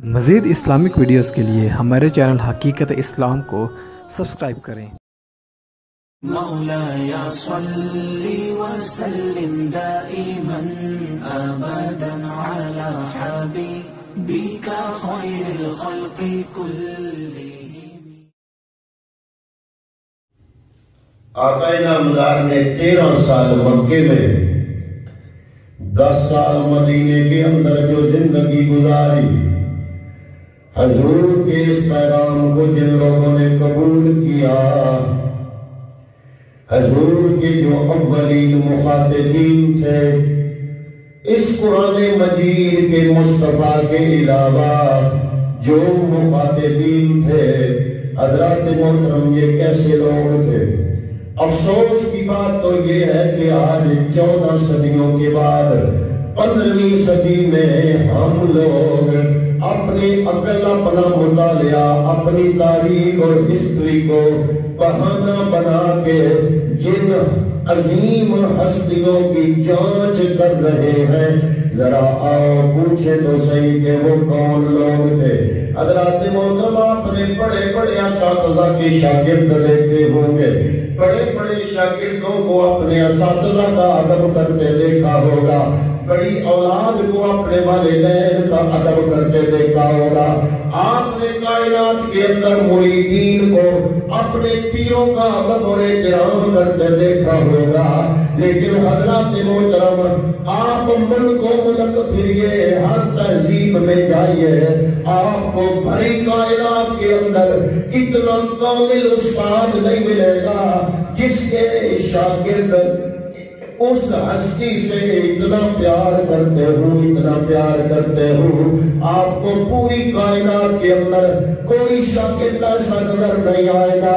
مزید Islamic videos کے لیے ہمارے چینل حقیقت اسلام کو سبسکرائب کریں۔ مولاي صل وسلم دائما أبدا على حبيبك خير الخلق كلهم۔ آقا نامدار نے 13 سال مکے میں 10 سال مدینے کے اندر جو زندگی گزاری، حضور کے اس پیغام کو جن لوگوں نے قبول کیا، حضور کے جو اولین مخاطبین تھے، اس قرآن مجید کے مصطفیٰ کے علاوہ جو مخاطبین تھے، حضرات محترم یہ کیسے لوگ تھے؟ افسوس کی بات تو یہ ہے کہ آج 14 صدیوں کے بعد 15ویں صدی میں ہم لوگ اپنی عقل اپنا مطالعہ، اپنی تاریخ اور ہسٹری کو بہانہ بنا کے جن عظیم ہستیوں کی جانچ کر رہے ہیں، ذرا آؤ پوچھے تو صحیح کہ وہ کون لوگ تھے۔ حضرات محترم آپ نے بڑے بڑے اساتذہ کے شاگرد دیکھے ہوں گے، بڑے بڑے شاگردوں کو اپنے اساتذہ کا ادب کرتے دیکھا ہوگا، بڑی اولاد کو اپنے والدین کا ادب کرتے دیکھا ہوگا۔ آپ نے کائنات کے اندر مریدین کو اپنے پیروں کا ادب اور احترام کرتے دیکھا ہوگا، لیکن حضرات محترم آپ ملک و ملک پھریے، ہر تہذیب میں جائیے، آپ کو بھری کائنات کے اندر اتنا کامل استاد نہیں ملے گا جس کے شاگرد اس ہستی سے اتنا پیار کرتے ہوں، اتنا پیار کرتے ہوں۔ آپ کو پوری کائنات کے اندر کوئی شاگرد ایسا نظر نہیں آئے گا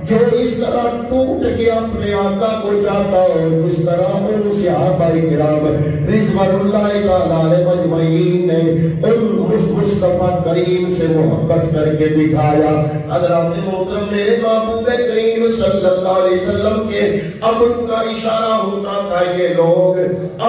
جو اس طرح ٹوٹ کے اپنے آقا کو چاہتا ہو، جس طرح ان صحابہ کرام رضوان اللہ تعالی مجمعین نے ان مصطفیٰ کریم سے محبت کر کے دکھایا۔ حضرات محترم میرے محبوب کریم صلی اللہ علیہ وسلم کے امر کا اشارہ ہوتا تھا، یہ لوگ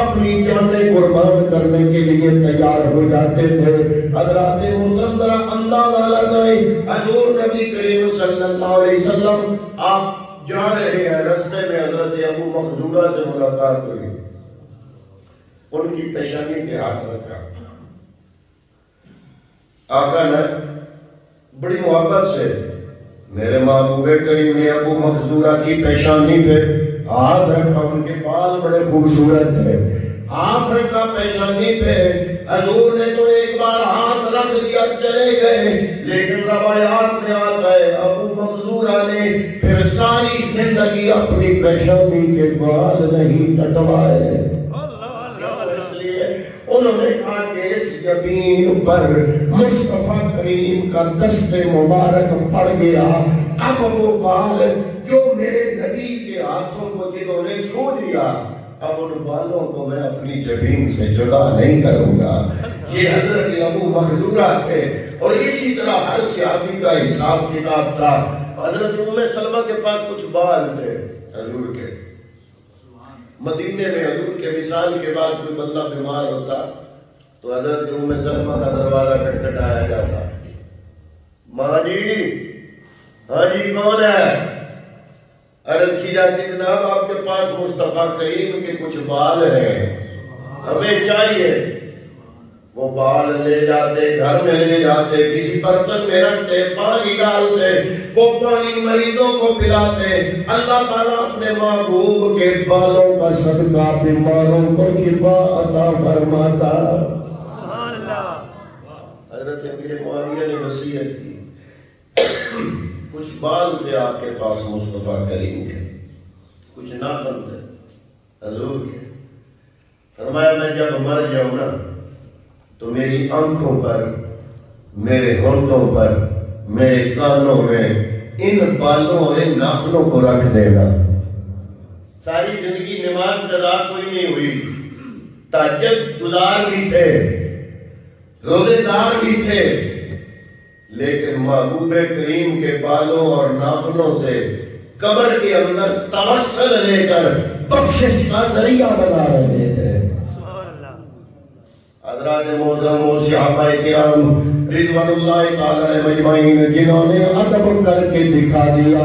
اپنی جانیں قربان کرنے کے لیے تیار ہو جاتے تھے۔ حضرات محترم ذرا اندازہ لگائیں، حضور نبی کریم صلی اللہ علیہ وسلم آپ جا رہے ہیں، رستے میں حضرت ابو مخزومہ سے ملاقات ہوئی، ان کی پیشانی پہ ہاتھ رکھا، آقا نے بڑی محبت سے میرے محبوب کریم نے ابو مخزومہ کی پیشانی پہ ہاتھ رکھا، ان کے بال بڑے خوبصورت تھے، ہاتھ رکھا پیشانی پہ۔ حضور نے تو ایک بار ہاتھ رکھ دیا چلے گئے، لیکن روایات میں آتا ہے ابو مخزومہ نے پھر ساری زندگی اپنی پیشانی کے بال نہیں کٹوائے۔ اس لیے انہوں نے کہا کہ اس جبین پر مصطفیٰ کریم کا دست مبارک پڑ گیا، اب وہ بال جو میرے نبی کے ہاتھوں کو جنہوں نے چھو لیا، اب ان بالوں کو میں اپنی جبین سے جدا نہیں کروں گا۔ یہ حضرت ابو مخزومہ تھے، اور اسی طرح ہر صحابی کا حساب کتاب تھا۔ حضرت ام سلمہ کے پاس کچھ بال تھے حضور کے، مدینے میں حضور کے وصال کے بعد کوئی بندہ بیمار ہوتا تو حضرت ام سلمہ کا دروازہ کھٹکھٹایا جاتا، ماں جی، ہاں جی کون ہے؟ عرض کی جاتی جناب آپ کے پاس مصطفیٰ کریم کے کچھ بال ہیں، ہمیں چاہیے۔ وہ بال لے جاتے، گھر میں لے جاتے، کسی برتن میں رکھتے، پانی ڈالتے، وہ پانی مریضوں کو پلاتے۔ اللہ تعالیٰ اپنے محبوب کے بالوں کا صدقہ بیماروں کو شفا عطا فرماتا۔ حضرت امیر معاویہ نے وصیت کی، کچھ بال تھے آپ کے پاس مصطفیٰ کریم کے، کچھ ناخن تھے حضور کے، فرمایا میں جب مر جاؤں نا تو میری آنکھوں پر، میرے ہونٹوں پر، میرے کانوں میں ان بالوں اور ان ناخنوں کو رکھ دینا۔ ساری زندگی نماز قضا کوئی نہیں ہوئی، تہجد گزار بھی تھے، روزے دار بھی تھے، لیکن محبوب کریم کے بالوں اور ناخنوں سے قبر کے اندر توسل لے کر بخشش کا ذریعہ بنا رہے تھے۔ حضرات محترم و صحابہ کرام رضوان اللہ تعالی علیہ مجمعین جنہوں نے ادب کر کے دکھا دیا.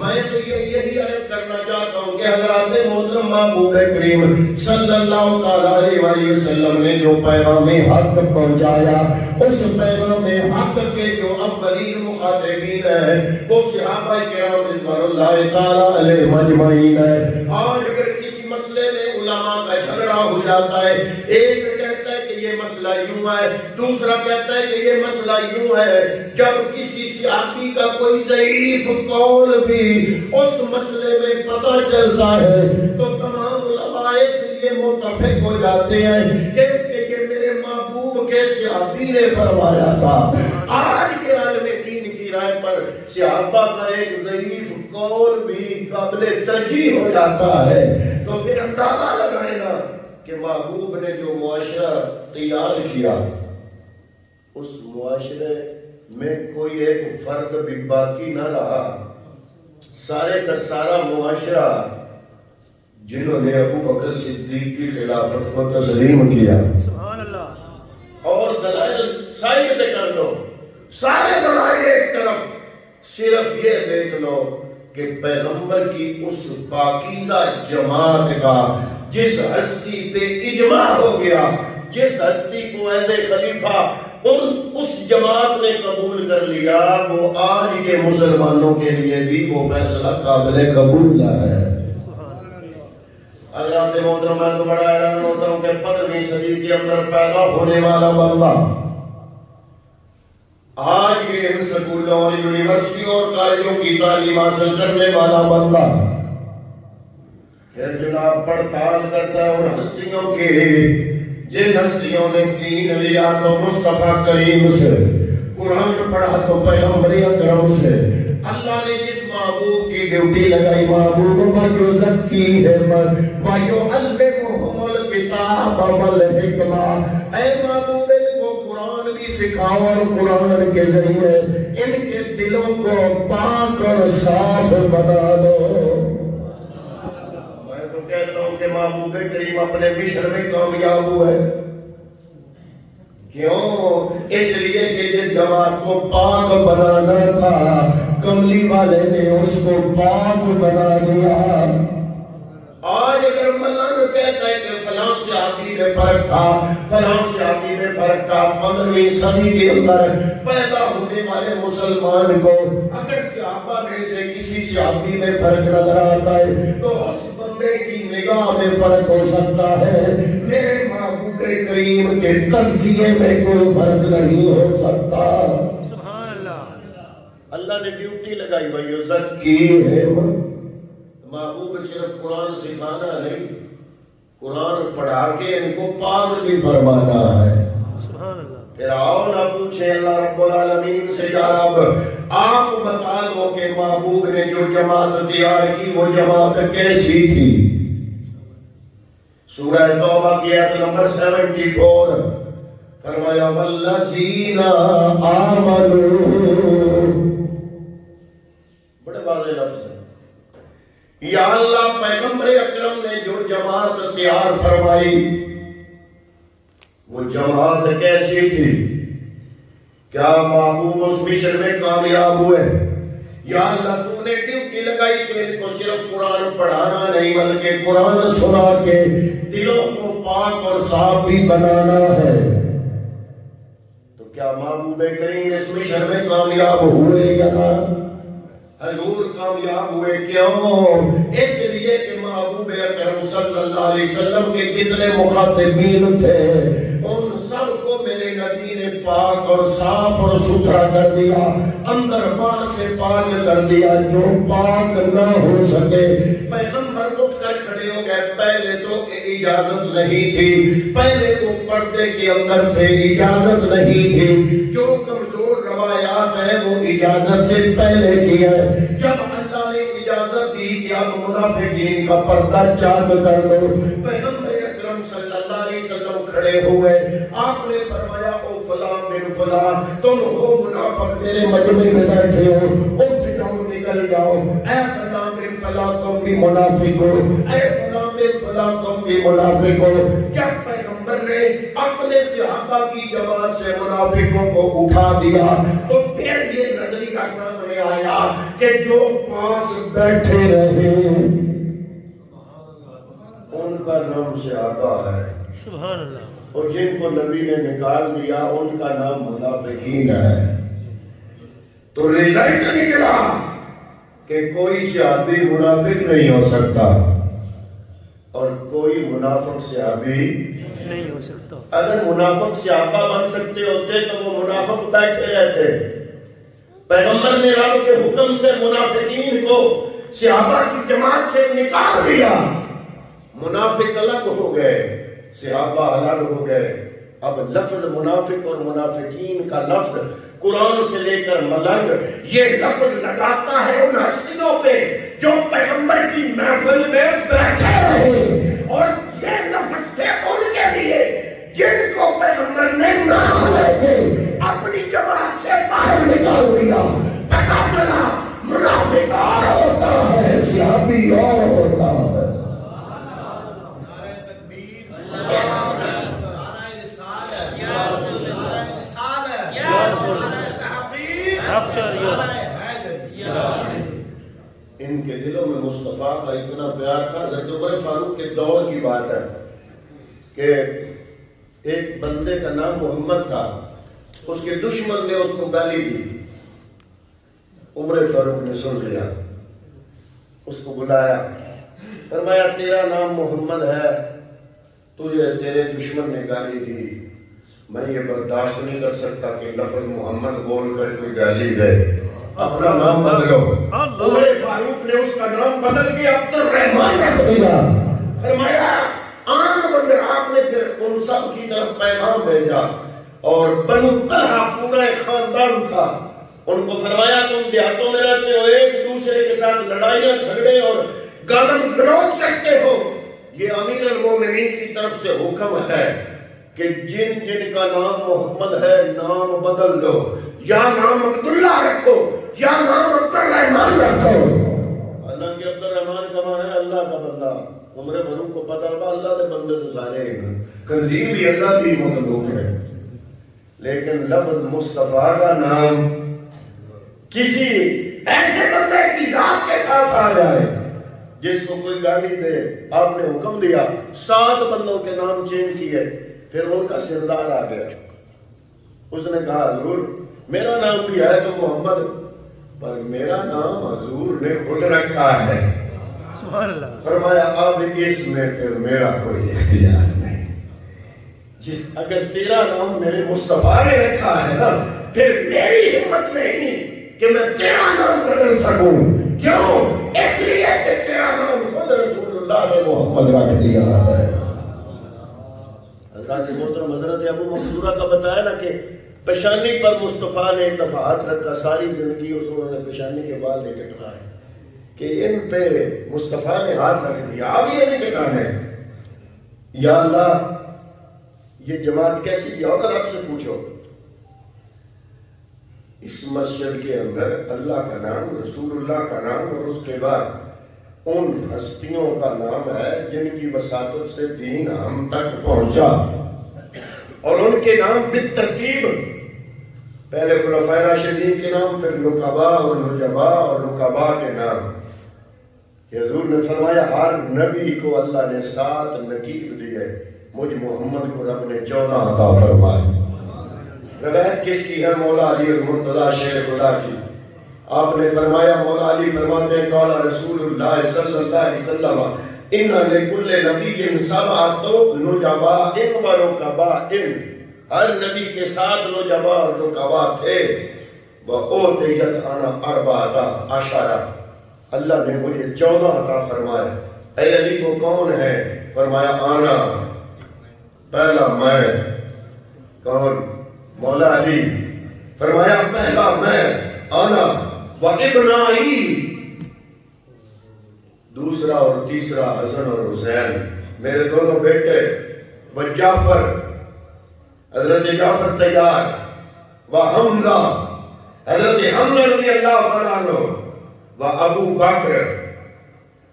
میں تو یہی عرض کرنا چاہتا ہوں کہ حضرات محترم محبوب کریم صلی اللہ تعالی علیہ وسلم نے جو پیغام حق پہنچایا, اس پیغام حق کے جو اولین مخاطبین ہیں وہ صحابہ کرام رضوان اللہ تعالی علیہ مجمعین ہیں. آج اگر کسی مسئلے میں علماء کا جھگڑا ہو جاتا ہے, ایک کہتا ہے کہ یہ مسئلہ یوں ہے, دوسرا کہتا ہے کہ یہ مسئلہ یوں ہے, جب کسی صحابی کا کوئی ضعیف قول بھی اس مسئلے میں پتہ چلتا ہے تو تمام علماء اس لیے متفق ہو جاتے ہیں کہ یہ میرے محبوب کے صحابی نے فرمایا تھا. آج کے عالم دین کی رائے پر صحابہ کا ایک ضعیف قول بھی قابل ترجیح ہو جاتا ہے. تو پھر اندازہ لگائے نا کہ محبوب نے جو معاشرہ تیار کیا, اس معاشرے میں کوئی ایک فرد بھی باقی نہ رہا. سارے کا سارا معاشرہ جنہوں نے ابو بکر صدیق کی خلافت کو تسلیم کیا, سبحان اللہ, اور دلائل سائر پہ کر لو, سارے دلائل ایک طرف, صرف یہ دیکھ لو کہ پیغمبر کی اس پاکیزہ جماعت کا جس ہستی پہ اجماع ہو گیا, جس ہستی کو اہل خلیفہ اس جماعت نے قبول کر لیا, وہ آج کے مسلمانوں کے لیے بھی وہ فیصلہ قابل قبول ہے. حضرات محترم میں تو بڑا حیران ہوتا ہوں کہ 15ویں صدی کے اندر پیدا ہونے والا بندہ آج کے ان سکولوں اور یونیورسٹیوں اور کالجوں کی تعلیم حاصل کرنے والا بندہ پھر جناب پڑتال کرتا ہے اور ہستیوں کے جن ہستیوں نے دین لیا تو مصطفیٰ کریم سے, قرآن پڑھا تو پیغمبر اکرم سے, اللہ نے جس محبوب کی ڈیوٹی لگائی محبوب وَيُزَكِّيهِمْ وَيُعَلِّمُهُمُ الْكِتَابَ وَالْحِكْمَةَ. اے محبوب ان کو قرآن بھی سکھاؤ اور قرآن کے ذریعے ان کے دلوں کو پاک اور صاف بنا دو. میں تو کہتا ہوں کہ محبوب کریم اپنے مشن میں کامیاب ہوئے. کیوں؟ اس لیے کہ جس جماعت کو پاک بنانا تھا کملی والے نے اس کو پاک بنا دیا. آج اگر ملان کہتا ہے کہ فلاں صحابی میں فرق تھا, فلاں صحابی میں فرق تھا, 15ویں صدی کے اندر پیدا ہونے والے مسلمان کو اگر صحابہ میں سے کسی صحابی میں فرق نظر آتا ہے تو اس بندے کی نگاہ میں فرق ہو سکتا ہے, میرے محبوب کریم کے تزکیے میں کوئی فرق نہیں ہو سکتا. اللہ نے ڈیوٹی لگائی وَيُزَكِّيهِمْ. محبوب صرف قرآن سکھانا نہیں, قرآن پڑھا کے ان کو پاک بھی فرمانا ہے. پھر آؤ نہ پوچھیں اللہ رب العالمین سے, یا رب آپ بتا دو کہ محبوب نے جو جماعت تیار کی وہ جماعت کیسی تھی. سورہ توبہ کی آیت نمبر 74 فرمایا وَالَّذِينَ آمَنُوا. بڑے واضح لفظ ہے. یا اللہ پیغمبر اکرم نے جو جماعت تیار فرمائی وہ جماعت کیسی تھی؟ کیا محبوب اس مشن میں کامیاب ہوئے؟ یا اللہ تو نے ڈیوٹی لگائی کہ ان کو صرف قرآن پڑھانا نہیں بلکہ قرآن سنا کے دلوں کو پاک اور صاف بھی بنانا ہے. تو کیا محبوب کریم اس مشن میں کامیاب ہوئے یا نہ؟ حضور کامیاب ہوئے. کیوں؟ اس لیے کہ محبوب اکرم صلی اللہ علیہ وسلم کے کتنے مخاطبین تھے, ان سب کو میرے نبی نے پاک اور صاف اور ستھرا کر دیا, اندر باہر سے پاک کر دیا. جو پاک نہ ہو سکے پیغمبر کو کھڑے ہو گئے. پہلے تو اجازت نہیں تھی, پہلے وہ پردے کے اندر تھے, اجازت نہیں تھی. جو کمزور روایات ہیں وہ اجازت سے پہلے کی ہے. جب اللہ نے اجازت دی کہ اب منافقین کا پردہ چاک کر دو, پیغمبر اکرم صلی اللہ علیہ وسلم کھڑے ہوئے. آپ نے فرمایا او فلاں بن فلاں تم ہو منافق میرے مجمع میں بیٹھے ہو, اٹھ جاؤ نکل جاؤ. اے فلاں بن فلاں تم بھی منافق ہو, اے فلاں بن فلاں تم بھی منافق ہو. جب پیغمبر نے اپنے صحابہ کی جماعت سے منافقوں کو اٹھا دیا، تو پھر یہ نظریہ سامنے آیا کہ جو پاس بیٹھے رہے ان کا نام صحابہ ہے، سبحان اللہ، اور جن کو نبی نے نکال دیا ان کا نام منافقین ہے۔ تو رزلٹ نکلا کہ کوئی صحابی منافق نہیں ہو سکتا اور کوئی منافق صحابی نہیں ہو سکتا۔ اگر منافق صحابہ بن سکتے ہوتے تو وہ منافق بیٹھے رہتے۔ پیغمبر نے رب کے حکم سے منافقین کو صحابہ کی جماعت سے نکال دیا، منافق الگ ہو گئے، صحابہ الگ ہو گئے۔ اب لفظ منافق اور منافقین کا لفظ قرآن سے لے کر ملنگ یہ لفظ لگاتا ہے ان ہستیوں پہ جو پیغمبر کی محفل میں بیٹھے رہے، اور یہ لفظ تھے ان کے لیے جن کو پیغمبر نے نام لے کے اپنی جماعت سے باہر نکال دیا۔ پتا چلا منافق اور ہوتا ہے، صحابی اور ہوتا ہے۔ ان کے دلوں میں مصطفیٰ کا اتنا پیار تھا۔ حضرت عمر فاروق کے دور کی بات ہے کہ ایک بندے کا نام محمد تھا، اس کے دشمن نے اس کو گالی دی، عمر فاروق نے سن لیا، اس کو بلایا، فرمایا تیرا نام محمد ہے، تجھے تیرے دشمن نے گالی دی، میں یہ برداشت نہیں کر سکتا کہ لفظ محمد بول کر کوئی گالی دے، اپنا نام بدلو۔ عمر فاروق نے اس کا نام بدل کے عبد الرحمن رکھ دیا۔ فرمایا آن بندر آپ نے پھر ان سب کی طرف پیغام بھیجا، اور بنو طلحہ پورا ایک خاندان تھا، ان کو فرمایا تم دیہاتوں میں رہتے ہو، ایک دوسرے کے ساتھ لڑائیاں جھگڑے اور گالم گلوچ کرتے ہو، یہ امیر المومنین کی طرف سے حکم ہے کہ جن جن کا نام محمد ہے نام بدل دو، یا نام عبداللہ رکھو یا نام عبد الرحمن رکھو۔ حالانکہ عبد الرحمن کہاں ہے؟ اللہ کا بندہ۔ عمر فاروق کو پتا تھا اللہ کے بندے تو سارے ہیں، کنزیر بھی اللہ کی مخلوق ہے، لیکن لفظ مصطفیٰ کا نام کسی ایسے بندے کی ذات کے ساتھ آ جائے جس کو کوئی گالی دے، آپ نے حکم دیا 7 بندوں کے نام چینج کیے، پھر ان کا سردار آ گیا، اس نے کہا حضور میرا نام بھی ہے تو محمد، پر میرا نام حضور نے خود رکھا ہے۔ سبحان اللہ۔ فرمایا اب اس میں پھر میرا کوئی اختیار نہیں، اگر تیرا نام میرے مصطفیٰ نے رکھا ہے نا، پھر میری ہمت نہیں کہ میں تیرا نام بدل سکوں۔ کیوں؟ اس لیے کہ تیرا نام خود رسول اللہ نے محمد رکھ دیا ہے۔ حضرت محترم حضرت ابو منصورہ کا بتایا نا کہ پیشانی پر مصطفیٰ نے ایک دفعہ ہاتھ رکھا، ساری زندگی اس انہوں نے پیشانی کے بال نہیں کٹوائے کہ ان پہ مصطفیٰ نے ہاتھ رکھ دیا، اب یہ نہیں کٹانے۔ یا اللہ یہ جماعت کیسی کی؟ اگر آپ سے پوچھو اس مسجد کے اندر اللہ کا نام، رسول اللہ کا نام، اور اس کے بعد ان ہستیوں کا نام ہے جن کی وساطت سے دین ہم تک پہنچا، اور ان کے نام بالترتیب، پہلے خلفائے راشدین کے نام، پھر نقبا اور نجبا اور نقبا کے نام۔ حضور نے فرمایا ہر نبی کو اللہ نے 7 نقیب دیے، مجھ محمد کو رب نے 14 عطا فرمائے۔ روایت کس کی ہے؟ مولا علی المرتضیٰ شیر خدا کی۔ آپ نے فرمایا، مولا علی فرماتے ہیں قال رسول اللہ صلی اللہ علیہ وسلم ان لکل نبی 7 نجباء و رکباء، ہر نبی کے 7 نجباء اور رکباء تھے۔ وَأُوتِيَتْ أَنَا 14 عَشَرَ، اللہ نے مجھے 14 عطا فرمائے۔ اے علی کو کون ہے؟ فرمایا آنا، پہلا میں۔ کون؟ مولا علی۔ فرمایا پہلا میں، آنا، وَإِبْنَائِي، دوسرا اور تیسرا حسن اور حسین، میرے دونوں بیٹے، وجعفر، حضرت جعفر تیار، وحمزہ، حضرت حمزہ رضی اللہ عنہ، وابو بکر،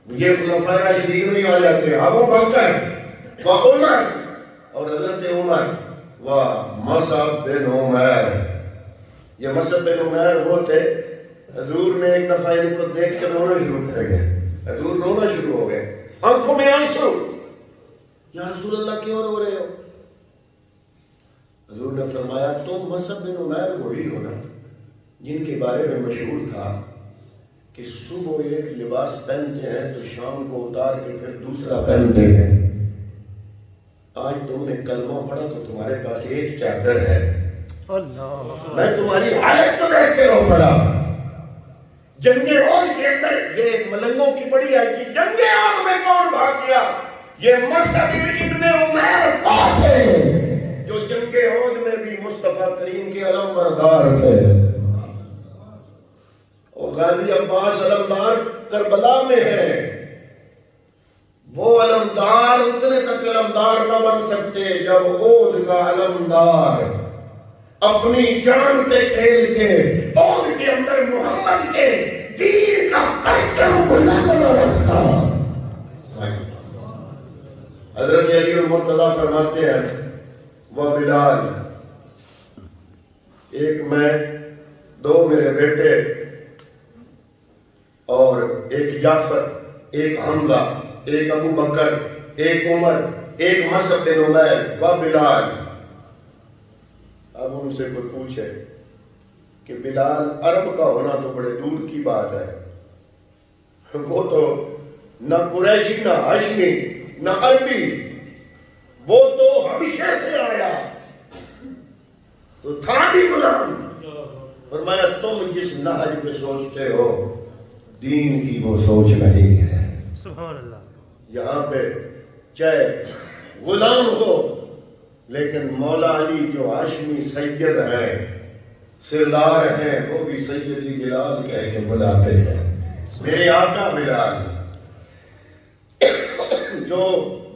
یہ خلفائے راشدین میں آ جاتے ہیں، ابو بکر، وعمر، اور حضرت عمر و مصعب بن عمیر. یہ مصعب بن عمیر وہ تھے، حضور نے ایک دفعہ ان کو دیکھ کر رونا شروع کر گئے. حضور رونا شروع ہو گئے، آنکھوں میں آنسو. یا رسول اللہ کیوں رو رہے ہو؟ حضور نے فرمایا تم مصعب بن عمیر وہی ہو نا جن کے بارے میں مشہور تھا کہ صبح ایک لباس پہنتے ہیں تو شام کو اتار کے پھر دوسرا پہنتے ہیں. آج تم نے کلمہ پڑھا تو تمہارے پاس ایک چادر ہے. اللہ، میں تمہاری حالت کو دیکھ کے رو پڑا. جنگ عہد کے اندر یہ ملنگوں کی بڑی آئی تھی، جنگ عہد میں کون بھاگ گیا؟ یہ مصعب ابن عمیر تھے جو جنگ عہد میں بھی مصطفیٰ کریم کے علم بردار تھے. اور غازی عباس علمدار کربلا میں ہے. وہ علمدار اتنے تک علمدار نہ بن سکتے جب عہد کا علمدار اپنی جان پہ کھیل کے عہد کے اندر محمد کے دین کا پرچم بلند رکھتا. حضرت علی المرتضیٰ فرماتے ہیں وہ بلال، ایک میں، دو میرے بیٹے اور ایک جعفر، ایک حمزہ، ایک ابو بکر، ایک عمر، ایک مصعب بن عمیر و بلال. اب ان سے کوئی پوچھے کہ بلال عرب کا ہونا تو بڑے دور کی بات ہے، وہ تو نہ قریشی نہ ہاشمی نہ عربی، وہ تو حبشہ سے آیا تو تھا بھی غلام. فرمایا تم جس نہج پہ سوچتے ہو دین کی وہ سوچ نہیں ہے. سبحان اللہ. یہاں پہ چاہے غلام ہو لیکن مولا علی جو ہاشمی سید ہیں، سردار ہیں، وہ بھی سیدی بلال کہہ کے بلاتے ہیں. میرے آقا بلال جو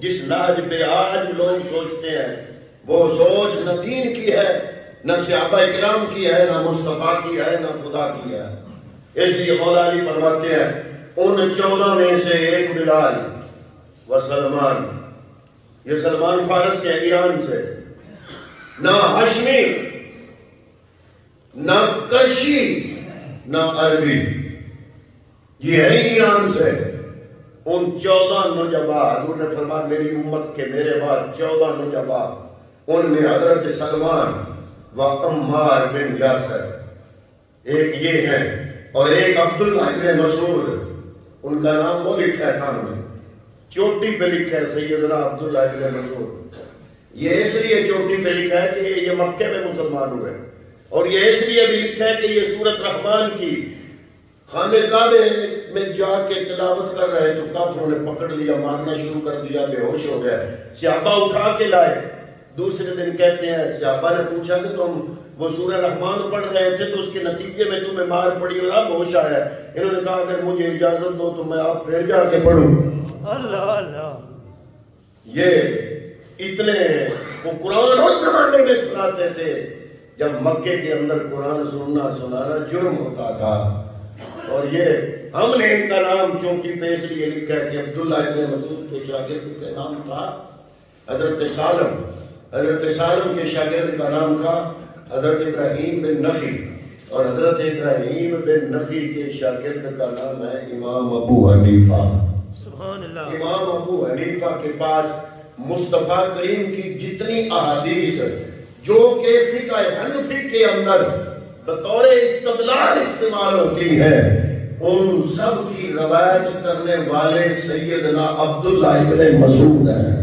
جس نہج پہ آج لوگ سوچتے ہیں وہ سوچ نہ دین کی ہے، نہ صحابہ کرام کی ہے، نہ مصطفیٰ کی ہے، نہ خدا کی ہے. اس لیے مولا علی فرماتے ہیں ان 14 میں سے ایک بلال و سلمان. یہ سلمان فارس سے، ایران سے، نہ ہاشمی نہ کرشی نہ عربی، یہ ہے ایران سے. ان 14 نوجوان، حضور نے فرمایا میری امت کے میرے بعد 14 نوجوان، ان میں حضرت سلمان و عمار بن یاسر ایک یہ ہیں، اور ایک عبداللہ بن مسعود. ان کا نام وہ لکھا ہے سامنے، چوٹی پہ لکھا ہے سیدنا عبداللہ بن مسعود. یہ اس لیے چوٹی پہ لکھا ہے کہ یہ مکے میں مسلمان ہوئے، اور یہ اس لیے بھی لکھا ہے کہ یہ سورت رحمان کی خانہ کعبے میں جا کے تلاوت کر رہے تو کافروں نے پکڑ لیا، مارنا شروع کر دیا، بے ہوش ہو گیا. صحابہ اٹھا کے لائے. دوسرے دن کہتے ہیں صحابہ نے پوچھا کہ تم وہ سورہ رحمان پڑھ رہے تھے تو اس کے نتیجے میں تمہیں مار پڑی اور اب ہوش آیا ہے. انہوں نے کہا اگر مجھے اجازت دو تو میں آپ پھر جا کے پڑھوں. اللہ اللہ. یہ اتنے وہ قرآن اس زمانے میں سناتے تھے جب مکے کے اندر قرآن سنانا جرم ہوتا تھا. اور یہ ہم نے ان کا نام چوکی پہ اس لیے لکھا ہے کہ عبداللہ ابن مسعود کے شاگرد کا نام تھا حضرت سالم. حضرت سالم کے شاگرد کا نام تھا حضرت ابراہیم بن نخی، اور حضرت ابراہیم بن نخی کے شاگرد کا نام ہے امام ابو حنیفہ. سبحان اللہ. امام ابو حنیفہ کے پاس مصطفیٰ کریم کی جتنی احادیث جو کہ فقہ حنفی کے اندر بطور استدلال استعمال ہوتی ہے، ان سب کی روایت کرنے والے سیدنا عبداللہ ابن مسعود ہیں.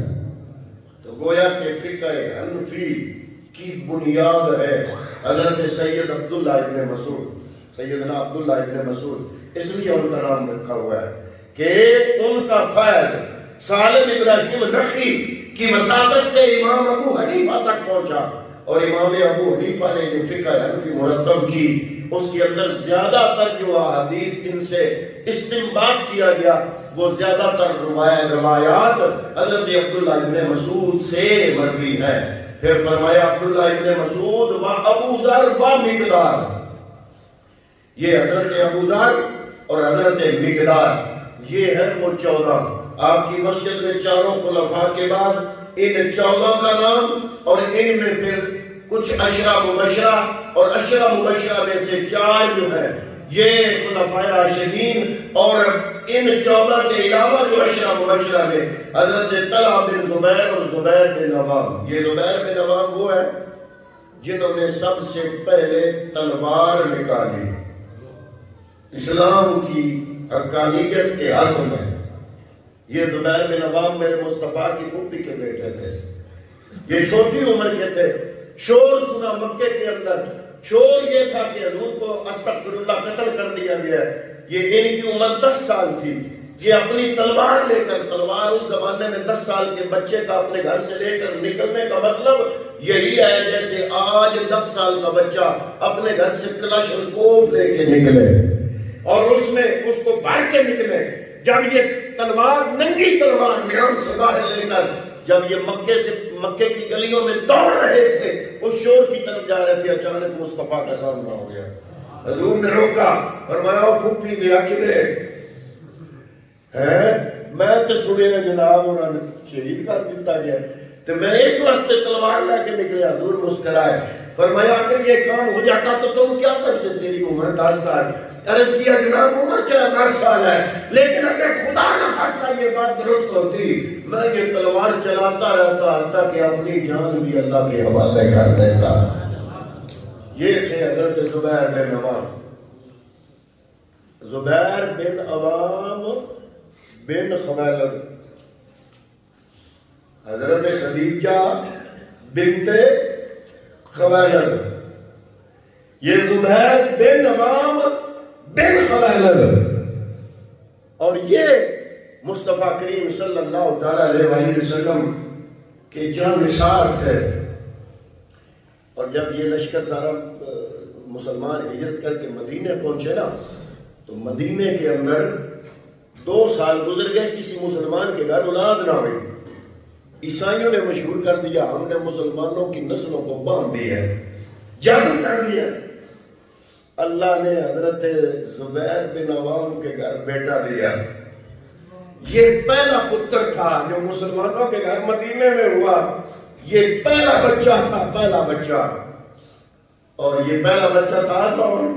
تو گویا کہ فقہ حنفی کی بنیاد ہے حضرت سید عبداللہ ابن مسعود، سیدنا عبداللہ ابن مسعود. اس لیے ان کا نام رکھا ہوا ہے کہ ان کا فیض سالم ابراہیم نخی کی مسابت سے امام ابو حنیفہ تک پہنچا، اور امام ابو حنیفہ نے جو فقہ حنفی مرتب کی اس کے اندر زیادہ تر جو احادیث ان سے استنباط کیا گیا وہ زیادہ تر روایات حضرت عبداللہ ابن مسعود سے مروی ہے. پھر فرمایا عبداللہ ابن مسعود و ابو ذر و مقدار. یہ حضرت ابو ذر اور حضرت مقدار یہ ہے وہ 14. آپ کی مسجد میں چاروں خلفاء کے بعد ان 14 کا نام اور ان میں پھر کچھ عشرہ مبشرہ اور عشرہ مبشرہ میں سے 4 جو ہیں یہ خلفائے راشدین اور ان 14 کے علاوہ جو عشرہ مبشرہ میں حضرت طلحہ بن زبیر اور زبیر بن عوام. یہ زبیر بن عوام وہ ہے جنہوں نے سب سے پہلے تلوار نکالی اسلام کی حقانیت کے حق میں. یہ زبیر بن عوام میرے مصطفیٰ کی پھوپھی کے بیٹے تھے. یہ چھوٹی عمر کے تھے. شور سنا مکے کے اندر. شور یہ تھا کہ حضور کو استغفر اللہ قتل کر دیا گیا. یہ ان کی عمر 10 سال تھی. یہ اپنی تلوار لے کر, تلوار اس زمانے میں 10 سال کے بچے کا اپنے گھر سے لے کر نکلنے کا مطلب یہی ہے جیسے آج 10 سال کا بچہ اپنے گھر سے کلاشنکوف لے کے نکلے اور اس میں اس کو بھر کے نکلے. جب یہ تلوار, ننگی تلوار میان سے باہر لے کر جب یہ مکے کی گلیوں میں دوڑ رہے تھے, اس شور کی طرف جا رہے تھے, اچانک مصطفیٰ کا سامنا ہو گیا. حضور نے روکا, فرمایا پھوپھی دیا کلے میں تو سنے جناب انہوں نے شہید کر دیتا گیا تو میں اس واسطے تلوار لے کے نکلے. حضور مسکرائے, فرمایا اگر یہ کام ہو جاتا تو تم کیا کرتے؟ تیری عمر 10 سال. عرض کیا جناب عمر چاہے 10 سال ہے, لیکن اگر خدا نہ خاصا یہ بات درست ہوتی میں یہ تلوار چلاتا رہتا حتیٰ کہ اپنی جان بھی اللہ کے حوالے کر دیتا. یہ تھے حضرت زبیر بن عوام. زبیر بن عوام بن خویلد, حضرت خدیجہ بنت خویلد. یہ زبیر بن عوام بن خویلد اور یہ مصطفیٰ کریم صلی اللہ تعالیٰ علیہ وسلم کے جانثار تھے. اور جب یہ لشکر سارا مسلمان ہجرت کر کے مدینے پہنچے نا تو مدینے کے اندر 2 سال گزر گئے, کسی مسلمان کے گھر اولاد نہ ہوئی. عیسائیوں نے مشہور کر دیا ہم نے مسلمانوں کی نسلوں کو باندھ دیا ہے, جنگ کر دیا. اللہ نے حضرت زبیر بن عوام کے گھر بیٹا دیا. یہ پہلا پتر تھا جو مسلمانوں کے گھر مدینے میں ہوا. یہ پہلا بچہ تھا, پہلا بچہ. اور یہ پہلا بچہ تھا کون؟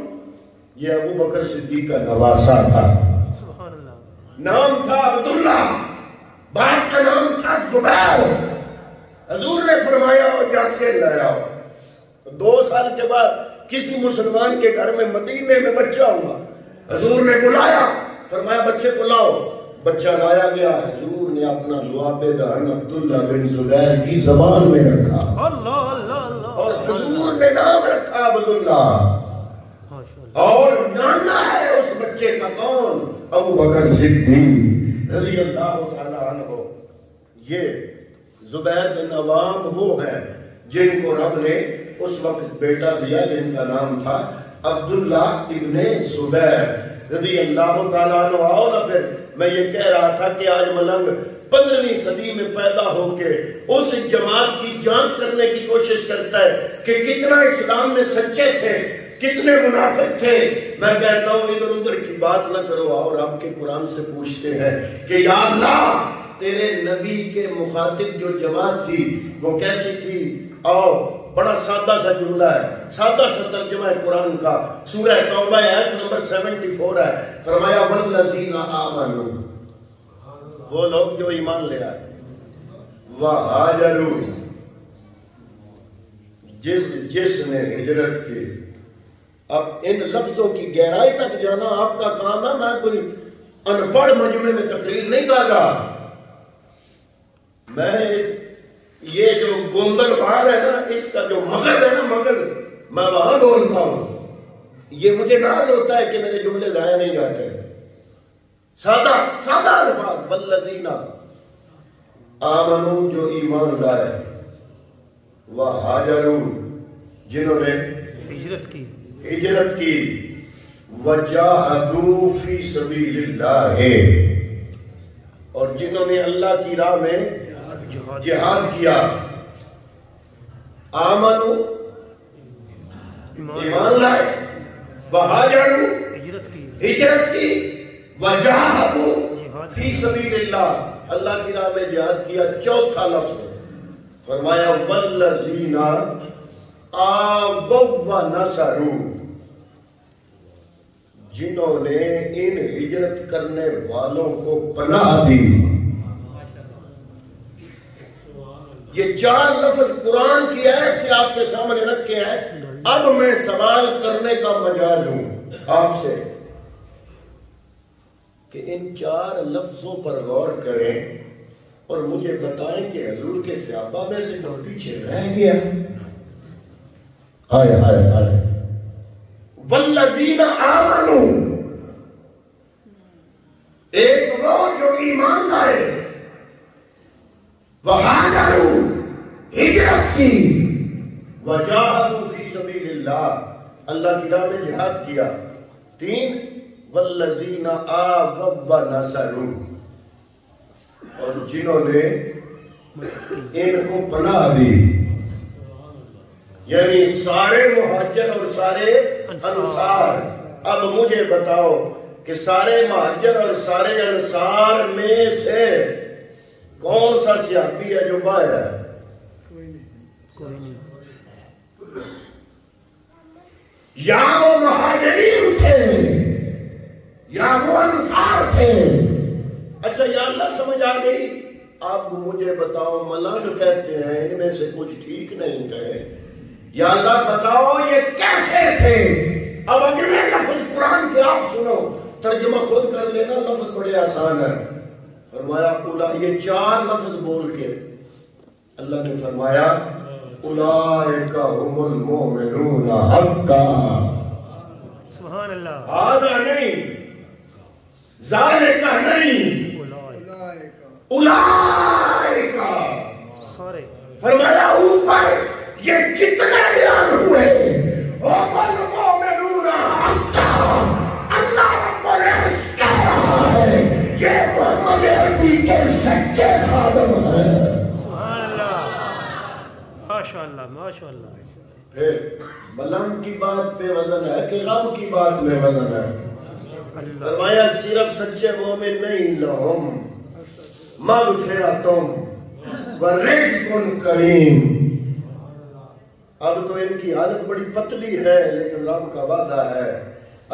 یہ ابو بکر صدیق کا نواسا تھا. نام تھا عبداللہ, باپ کا نام تھا زبیر. حضور نے فرمایا جا کے لایا. 2 سال کے بعد کسی مسلمان کے گھر میں مدینے میں بچہ ہوا. حضور نے بلایا, فرمایا بچے کو لاؤ. بچہ لایا گیا. حضور نے اپنا لعاب دہن عبداللہ بن زبیر کی زبان میں رکھا اور حضور نے نام رکھا عبداللہ. اور نانا ہے اس بچے کا کون؟ ابو بکر صدیق رضی اللہ تعالیٰ عنہ. یہ زبیر بن عوام وہ ہیں جن کو رب نے اس وقت بیٹا دیا جن کا نام تھا عبداللہ ابن زبیر رضی اللہ تعالیٰ عنہ. آؤ نا پھر میں یہ کہہ رہا تھا کہ آج ملنگ 15ویں صدی میں پیدا ہو کے اس جماعت کی جانچ کرنے کی کوشش کرتا ہے کہ کتنا اسلام میں سچے تھے, کتنے منافق تھے. میں کہتا ہوں ادھر ادھر کی بات نہ کرو, اور آپ کے قرآن سے پوچھتے ہیں کہ یا اللہ تیرے نبی کے مخاطب جو جماعت تھی وہ کیسی تھی. آؤ, بڑا سادہ سا جملہ ہے, سادہ سا ترجمہ ہے قرآن کا. سورہ توبہ آیت نمبر 74 ہے. فرمایا والذین آمنوا, وہ لوگ جو ایمان لے آئے, وہاجروا, جس نے ہجرت کی. اب ان لفظوں کی گہرائی تک جانا آپ کا کام ہے. میں کوئی ان پڑھ مجمع میں تقریر نہیں کر رہا. میں یہ جو گونگل باہر ہے نا, اس کا جو مغل ہے نا, مغل میں وہاں بولتا ہوں. یہ مجھے ناز ہوتا ہے کہ میرے جملے ضائع نہیں جاتے. سادہ سادہ الفاظ. والذین آمنوا, جو ایمان لائے, وہاجروا, جنہوں نے ہجرت کی, وجاہدوا فی سبیل اللہ, اور جنہوں نے اللہ کی راہ میں جہاد کیا. آمنوا, ایمان لائے, وہاجروا, ہجرت کی, وجاہدوا فی سبیل اللہ, اللہ کی راہ میں جہاد کیا. چوتھا لفظ فرمایا والذین آووا ونصروا، جنہوں نے ان ہجرت کرنے والوں کو پناہ دی۔ یہ 4 لفظ قرآن کی آیت سے آپ کے سامنے رکھے ہیں۔ اب میں سوال کرنے کا مجال ہوں آپ سے کہ ان 4 لفظوں پر غور کریں اور مجھے بتائیں کہ حضور کے صحابہ میں سے تو پیچھے رہ گیا۔ آئے والذین آمنوا، ایک وہ جو ایمان لائے، وہاجروا، ہجرت کی، وجاہدوا فی سبیل اللہ، اللہ کی راہ میں جہاد کیا۔ 3 والذین آووا ونصروا، اور جنہوں نے ان کو پناہ دی، یعنی سارے مہاجر اور سارے انصار۔ اب مجھے بتاؤ کہ سارے مہاجر اور سارے انصار میں سے کون سا صحابی ہے جو باہر ہے؟ یا وہ مہاجرین تھے یا وہ انصار تھے۔ اچھا یا اللہ سمجھ آ گئی؟ اب مجھے بتاؤ، ملنگ کہتے ہیں ان میں سے کچھ ٹھیک نہیں تھے، یا اللہ بتاؤ یہ کیسے تھے؟ اب اگلے لفظ قرآن کے آپ سنو، ترجمہ خود کر لینا، لفظ بڑے آسان ہے۔ فرمایا اولا، یہ 4 لفظ بول کے اللہ نے فرمایا اولئک هم المؤمنون حقا۔ سبحان اللہ، ہذا نہیں، ذالک نہیں، اولئک، سارے فرمایا اوپر یہ کتنے بیان ہوئے، هم المؤمنون حقا، اللہ رب العرش کہہ رہا ہے یہ محمد عربی کے سچے خادم ہیں۔ سبحان اللہ، ماشاء اللہ ماشاء اللہ۔ پھر ملنگ کی بات پہ وزن ہے کہ رب کی بات میں وزن ہے؟ فرمایا صرف سچے مومن نہیں، لہم مغفرۃ ورزق کریم۔ اب تو ان کی حالت بڑی پتلی ہے، لیکن رب کا وعدہ ہے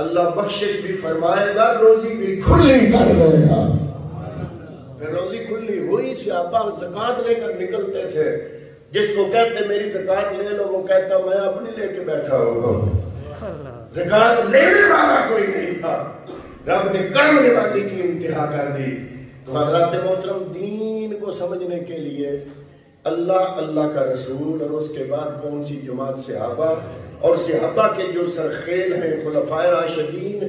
اللہ بخشش بھی فرمائے گا، روزی بھی کھلی کر دے گا۔ پھر روزی کھلی ہوئی، صحابہ زکوٰۃ لے کر نکلتے تھے، جس کو کہتے میری زکوٰۃ لے لو، وہ کہتا میں اپنی لے کے بیٹھا ہوں۔ زکوٰۃ لینے والا کوئی نہیں تھا، رب نے کرم نوازی کی انتہا کر دی۔ تو حضرات محترم، دین کو سمجھنے کے لیے اللہ، اللہ کا رسول، اور اس کے بعد کون سی جماعت صحابہ، اور صحابہ کے جو سرخیل ہیں خلفائے راشدین،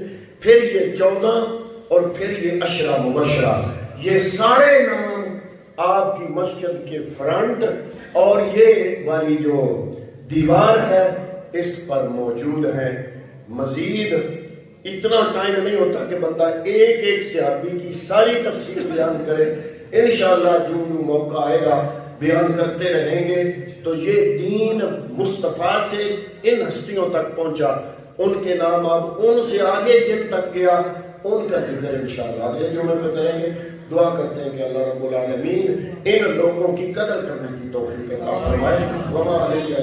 پھر یہ 14 اور پھر یہ 10 مبشرہ، یہ سارے نام آپ کی مسجد کے فرنٹ اور یہ والی جو دیوار ہے اس پر موجود ہیں۔ مزید اتنا ٹائم نہیں ہوتا کہ بندہ ایک ایک صحابی کی ساری تفصیل بیان کرے، انشاءاللہ جو موقع آئے گا بیان کرتے رہیں گے۔ تو یہ دین مصطفیٰ سے ان ہستیوں تک پہنچا، ان کے نام اب ان سے آگے جن تک گیا ان کا ذکر انشاءاللہ اگلے جمعے میں کریں گے۔ دعا کرتے ہیں کہ اللہ رب العالمین ان لوگوں کی قدر کرنے کی توفیق عطا فرمائے۔ وما علیہ